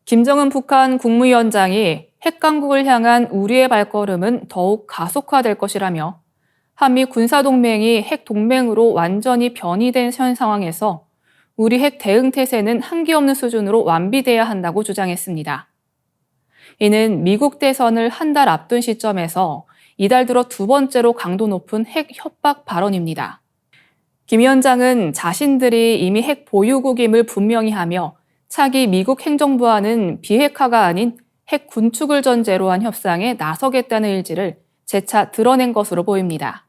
김정은 북한 국무위원장이 핵 강국을 향한 우리의 발걸음은 더욱 가속화될 것이라며 한미 군사동맹이 핵 동맹으로 완전히 변이된 현 상황에서 우리 핵 대응 태세는 한계 없는 수준으로 완비돼야 한다고 주장했습니다. 이는 미국 대선을 한 달 앞둔 시점에서 이달 들어 두 번째로 강도 높은 핵 협박 발언입니다. 김 위원장은 자신들이 이미 핵 보유국임을 분명히 하며 차기 미국 행정부와는 비핵화가 아닌 핵 군축을 전제로 한 협상에 나서겠다는 의지를 재차 드러낸 것으로 보입니다.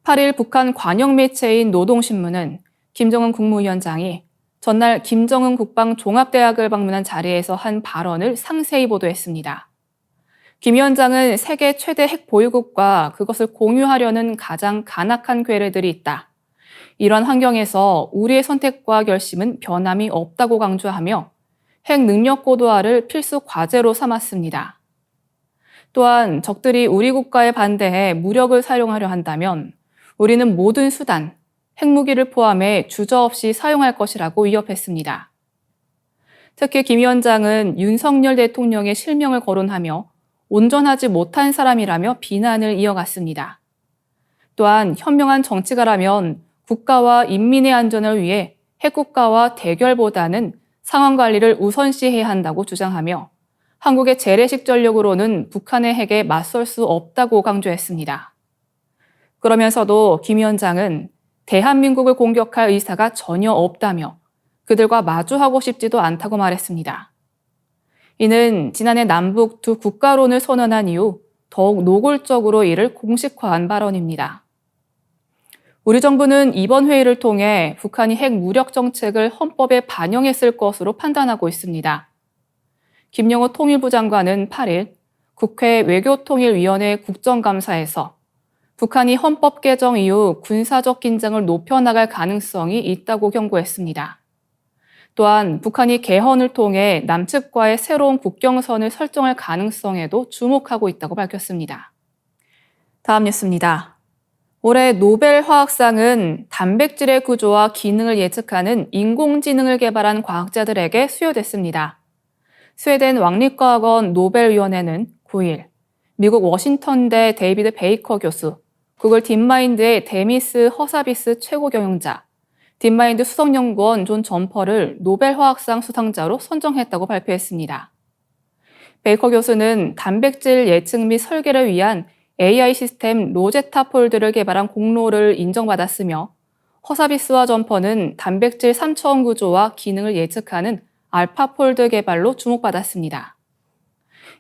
8일 북한 관영 매체인 노동신문은 김정은 국무위원장이 전날 김정은 국방종합대학을 방문한 자리에서 한 발언을 상세히 보도했습니다. 김 위원장은 세계 최대 핵 보유국과 그것을 공유하려는 가장 간악한 괴뢰들이 있다. 이런 환경에서 우리의 선택과 결심은 변함이 없다고 강조하며 핵 능력 고도화를 필수 과제로 삼았습니다. 또한 적들이 우리 국가에 반대해 무력을 사용하려 한다면 우리는 모든 수단, 핵무기를 포함해 주저없이 사용할 것이라고 위협했습니다. 특히 김 위원장은 윤석열 대통령의 실명을 거론하며 온전하지 못한 사람이라며 비난을 이어갔습니다. 또한 현명한 정치가라면 국가와 인민의 안전을 위해 핵국가와 대결보다는 상황 관리를 우선시해야 한다고 주장하며 한국의 재래식 전력으로는 북한의 핵에 맞설 수 없다고 강조했습니다. 그러면서도 김 위원장은 대한민국을 공격할 의사가 전혀 없다며 그들과 마주하고 싶지도 않다고 말했습니다. 이는 지난해 남북 두 국가론을 선언한 이후 더욱 노골적으로 이를 공식화한 발언입니다. 우리 정부는 이번 회의를 통해 북한이 핵 무력 정책을 헌법에 반영했을 것으로 판단하고 있습니다. 김영호 통일부 장관은 8일 국회 외교통일위원회 국정감사에서 북한이 헌법 개정 이후 군사적 긴장을 높여나갈 가능성이 있다고 경고했습니다. 또한 북한이 개헌을 통해 남측과의 새로운 국경선을 설정할 가능성에도 주목하고 있다고 밝혔습니다. 다음 뉴스입니다. 올해 노벨 화학상은 단백질의 구조와 기능을 예측하는 인공지능을 개발한 과학자들에게 수여됐습니다. 스웨덴 왕립과학원 노벨위원회는 9일 미국 워싱턴대 데이비드 베이커 교수, 구글 딥마인드의 데미스 허사비스 최고 경영자, 딥마인드 수석연구원 존 점퍼를 노벨 화학상 수상자로 선정했다고 발표했습니다. 베이커 교수는 단백질 예측 및 설계를 위한 AI 시스템 로제타 폴드를 개발한 공로를 인정받았으며 허사비스와 점퍼는 단백질 3차원 구조와 기능을 예측하는 알파 폴드 개발로 주목받았습니다.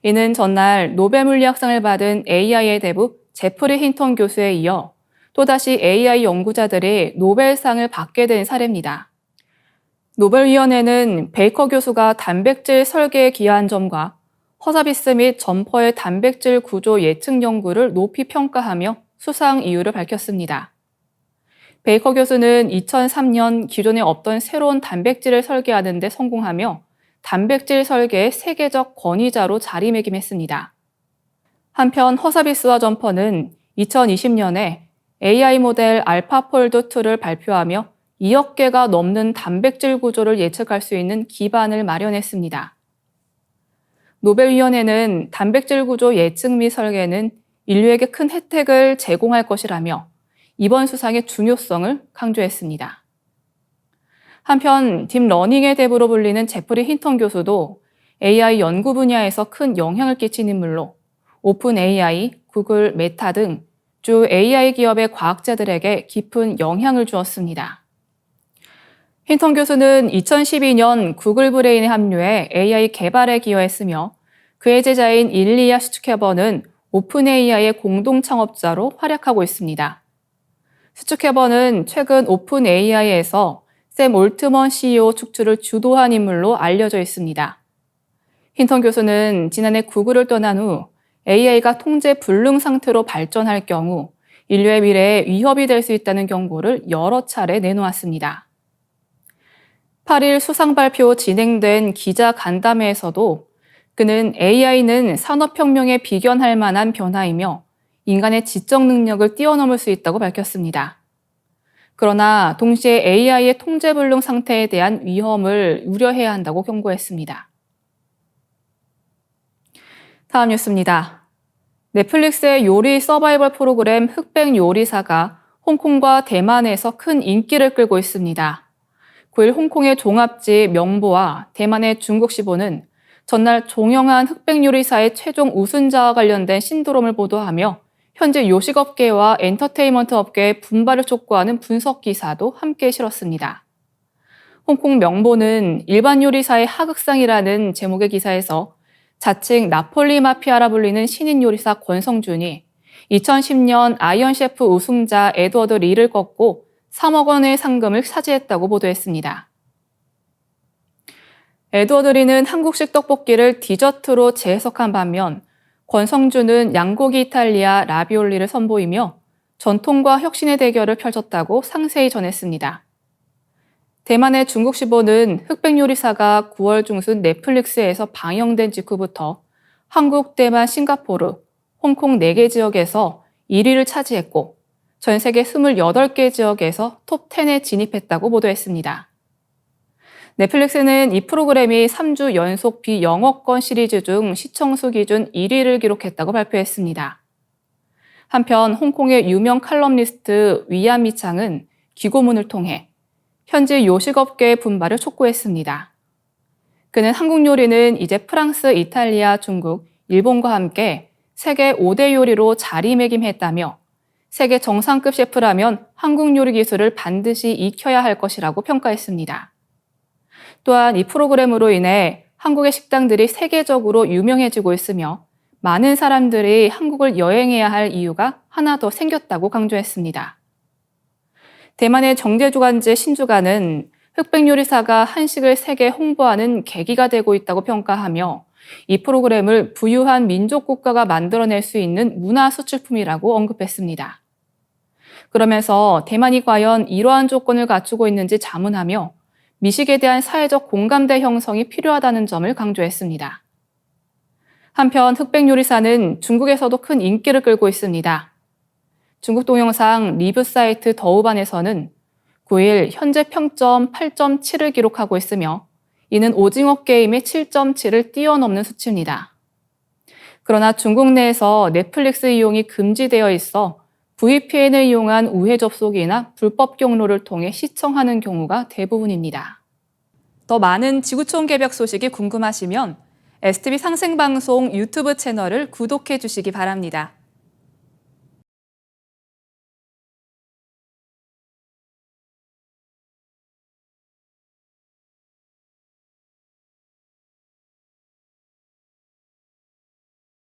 이는 전날 노벨 물리학상을 받은 AI의 대부 제프리 힌턴 교수에 이어 또다시 AI 연구자들이 노벨상을 받게 된 사례입니다. 노벨위원회는 베이커 교수가 단백질 설계에 기여한 점과 허사비스 및 점퍼의 단백질 구조 예측 연구를 높이 평가하며 수상 이유를 밝혔습니다. 베이커 교수는 2003년 기존에 없던 새로운 단백질을 설계하는 데 성공하며 단백질 설계의 세계적 권위자로 자리매김했습니다. 한편 허사비스와 점퍼는 2020년에 AI 모델 알파폴드2를 발표하며 2억 개가 넘는 단백질 구조를 예측할 수 있는 기반을 마련했습니다. 노벨위원회는 단백질 구조 예측 및 설계는 인류에게 큰 혜택을 제공할 것이라며 이번 수상의 중요성을 강조했습니다. 한편 딥러닝의 대부로 불리는 제프리 힌턴 교수도 AI 연구 분야에서 큰 영향을 끼친 인물로 오픈 AI, 구글, 메타 등 주 AI 기업의 과학자들에게 깊은 영향을 주었습니다. 힌턴 교수는 2012년 구글 브레인에 합류해 AI 개발에 기여했으며 그의 제자인 일리아 슈츠케버는 오픈 AI의 공동 창업자로 활약하고 있습니다. 슈츠케버는 최근 오픈 AI에서 샘 올트먼 CEO 축출을 주도한 인물로 알려져 있습니다. 힌턴 교수는 지난해 구글을 떠난 후 AI가 통제 불능 상태로 발전할 경우 인류의 미래에 위협이 될 수 있다는 경고를 여러 차례 내놓았습니다. 8일 수상 발표 진행된 기자 간담회에서도 그는 AI는 산업혁명에 비견할 만한 변화이며 인간의 지적 능력을 뛰어넘을 수 있다고 밝혔습니다. 그러나 동시에 AI의 통제불능 상태에 대한 위험을 우려해야 한다고 경고했습니다. 다음 뉴스입니다. 넷플릭스의 요리 서바이벌 프로그램 흑백 요리사가 홍콩과 대만에서 큰 인기를 끌고 있습니다. 9일 홍콩의 종합지 명보와 대만의 중국시보는 전날 종영한 흑백 요리사의 최종 우승자와 관련된 신드롬을 보도하며 현재 요식업계와 엔터테인먼트 업계의 분발을 촉구하는 분석 기사도 함께 실었습니다. 홍콩 명보는 일반 요리사의 하극상이라는 제목의 기사에서 자칭 나폴리 마피아라 불리는 신인 요리사 권성준이 2010년 아이언 셰프 우승자 에드워드 리를 꺾고 3억 원의 상금을 차지했다고 보도했습니다. 에드워드 리는 한국식 떡볶이를 디저트로 재해석한 반면 권성준은 양고기 이탈리아 라비올리를 선보이며 전통과 혁신의 대결을 펼쳤다고 상세히 전했습니다. 대만의 중국시보는 흑백 요리사가 9월 중순 넷플릭스에서 방영된 직후부터 한국, 대만, 싱가포르, 홍콩 4개 지역에서 1위를 차지했고 전 세계 28개 지역에서 톱10에 진입했다고 보도했습니다. 넷플릭스는 이 프로그램이 3주 연속 비영어권 시리즈 중 시청수 기준 1위를 기록했다고 발표했습니다. 한편 홍콩의 유명 칼럼니스트 위안미창은 기고문을 통해 현지 요식업계의 분발을 촉구했습니다. 그는 한국 요리는 이제 프랑스, 이탈리아, 중국, 일본과 함께 세계 5대 요리로 자리매김했다며 세계 정상급 셰프라면 한국 요리 기술을 반드시 익혀야 할 것이라고 평가했습니다. 또한 이 프로그램으로 인해 한국의 식당들이 세계적으로 유명해지고 있으며 많은 사람들이 한국을 여행해야 할 이유가 하나 더 생겼다고 강조했습니다. 대만의 정제주간지 신주간은 흑백 요리사가 한식을 세계 홍보하는 계기가 되고 있다고 평가하며 이 프로그램을 부유한 민족 국가가 만들어낼 수 있는 문화 수출품이라고 언급했습니다. 그러면서 대만이 과연 이러한 조건을 갖추고 있는지 자문하며 미식에 대한 사회적 공감대 형성이 필요하다는 점을 강조했습니다. 한편 흑백 요리사는 중국에서도 큰 인기를 끌고 있습니다. 중국 동영상 리뷰 사이트 더우반에서는 9일 현재 평점 8.7을 기록하고 있으며 이는 오징어 게임의 7.7을 뛰어넘는 수치입니다. 그러나 중국 내에서 넷플릭스 이용이 금지되어 있어 VPN을 이용한 우회 접속이나 불법 경로를 통해 시청하는 경우가 대부분입니다. 더 많은 지구촌 개벽 소식이 궁금하시면 STV 상생방송 유튜브 채널을 구독해 주시기 바랍니다.